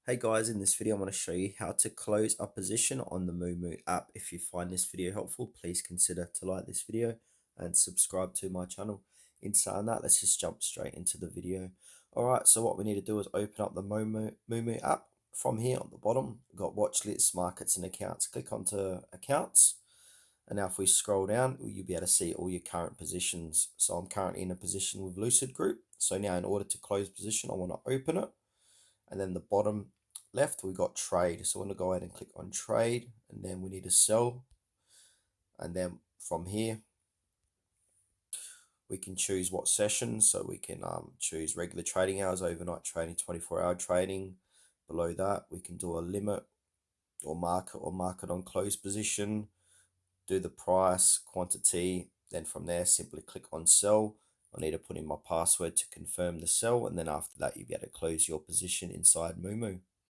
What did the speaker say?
Hey guys, in this video I'm going to show you how to close a position on the Moomoo app. If you find this video helpful, please consider to like this video and subscribe to my channel. In saying that, let's just jump straight into the video. Alright, so what we need to do is open up the Moomoo app. From here on the bottom, we've got watch lists, markets and accounts. Click onto accounts. And now if we scroll down, you'll be able to see all your current positions. So I'm currently in a position with Lucid Group. So now in order to close position, I want to open it. And then the bottom left, we got trade. So I'm going to go ahead and click on trade, and then we need to sell. And then from here, we can choose what session. So we can choose regular trading hours, overnight trading, 24-hour trading. Below that, we can do a limit or market on close position, do the price, quantity. Then from there, simply click on sell. I need to put in my password to confirm the sell, and then after that, you'll be able to close your position inside Moomoo.